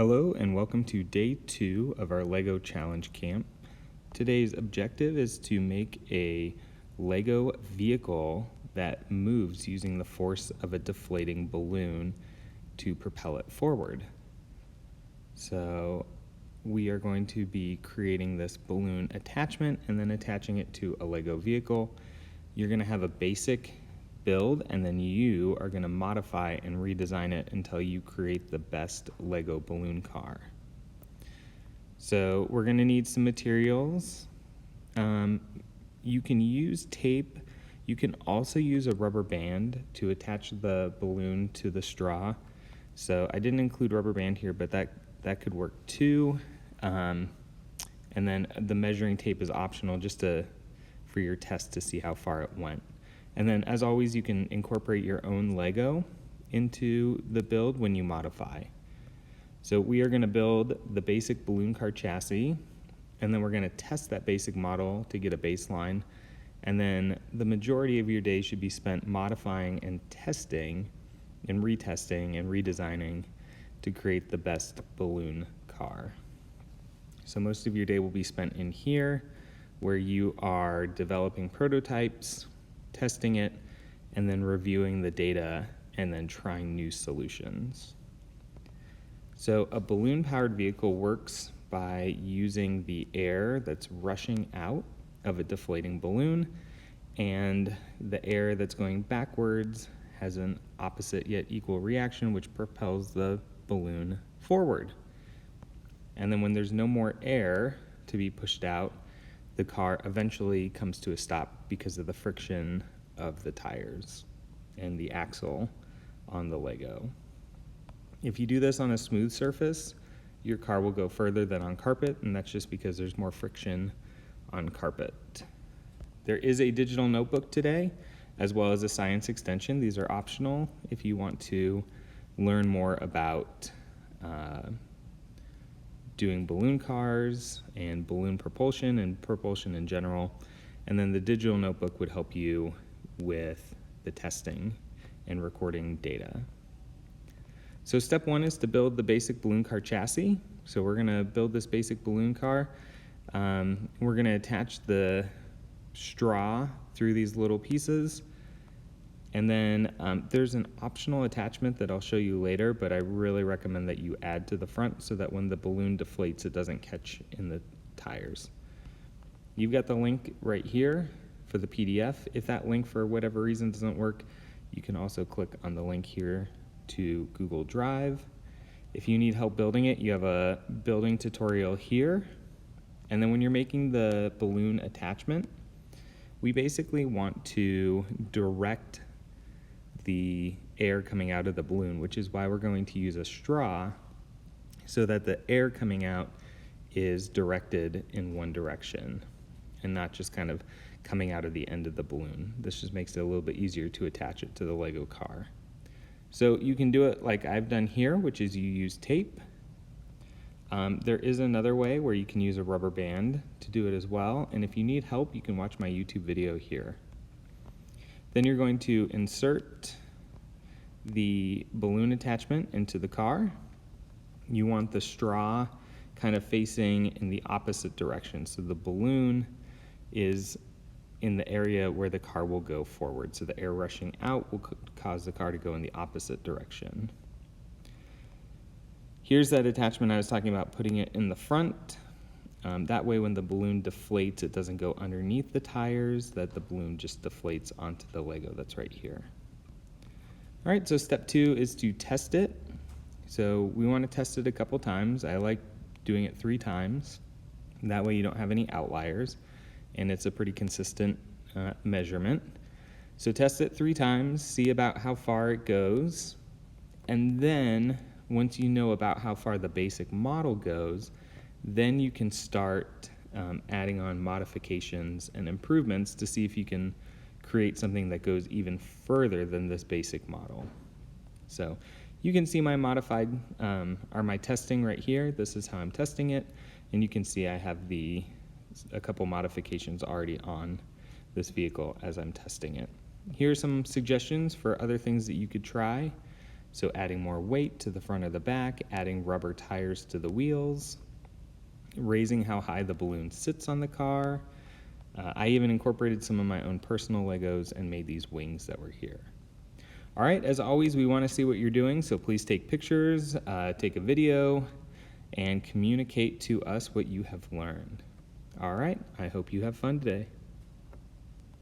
Hello and welcome to day 2 of our LEGO Challenge Camp. Today's objective is to make a LEGO vehicle that moves using the force of a deflating balloon to propel it forward. So we are going to be creating this balloon attachment and then attaching it to a LEGO vehicle. You're going to have a basic build, and then you are going to modify and redesign it until you create the best LEGO balloon car. So we're going to need some materials. You can use tape. You can also use a rubber band to attach the balloon to the straw. So I didn't include rubber band here, but that could work too. And then the measuring tape is optional just for your test to see how far it went. And then, as always, you can incorporate your own LEGO into the build when you modify. So we are going to build the basic balloon car chassis, and then we're going to test that basic model to get a baseline. And then the majority of your day should be spent modifying and testing and retesting and redesigning to create the best balloon car. So most of your day will be spent in here, where you are developing prototypes, testing it, and then reviewing the data, and then trying new solutions. So a balloon-powered vehicle works by using the air that's rushing out of a deflating balloon, and the air that's going backwards has an opposite yet equal reaction, which propels the balloon forward. And then when there's no more air to be pushed out, the car eventually comes to a stop because of the friction of the tires and the axle on the LEGO. If you do this on a smooth surface, your car will go further than on carpet, and that's just because there's more friction on carpet. There is a digital notebook today, as well as a science extension. These are optional if you want to learn more about doing balloon cars and balloon propulsion and propulsion in general. And then the digital notebook would help you with the testing and recording data. So step 1 is to build the basic balloon car chassis. So we're going to build this basic balloon car. We're going to attach the straw through these little pieces. And then there's an optional attachment that I'll show you later, but I really recommend that you add to the front so that when the balloon deflates, it doesn't catch in the tires. You've got the link right here for the PDF. If that link for whatever reason doesn't work, you can also click on the link here to Google Drive. If you need help building it, you have a building tutorial here. And then when you're making the balloon attachment, we basically want to direct the air coming out of the balloon, which is why we're going to use a straw so that the air coming out is directed in one direction and not just kind of coming out of the end of the balloon. This just makes it a little bit easier to attach it to the LEGO car. So you can do it like I've done here, which is you use tape. There is another way where you can use a rubber band to do it as well, and if you need help, you can watch my YouTube video here. Then you're going to insert the balloon attachment into the car. You want the straw kind of facing in the opposite direction, so the balloon is in the area where the car will go forward. So the air rushing out will cause the car to go in the opposite direction. Here's that attachment I was talking about, putting it in the front. That way when the balloon deflates, it doesn't go underneath the tires, that the balloon just deflates onto the LEGO that's right here. All right, so step 2 is to test it. So we want to test it a couple times. I like doing it 3 times. That way you don't have any outliers, and it's a pretty consistent measurement. So test it 3 times, see about how far it goes, and then once you know about how far the basic model goes, then you can start adding on modifications and improvements to see if you can create something that goes even further than this basic model. So you can see my modified, or my testing right here. This is how I'm testing it, and you can see I have a couple modifications already on this vehicle as I'm testing it. Here are some suggestions for other things that you could try So adding more weight to the front or the back, adding rubber tires to the wheels, raising how high the balloon sits on the car. I even incorporated some of my own personal Legos and made these wings that were here. All right, as always, we want to see what you're doing, so please take pictures, take a video, and communicate to us what you have learned. All right, I hope you have fun today.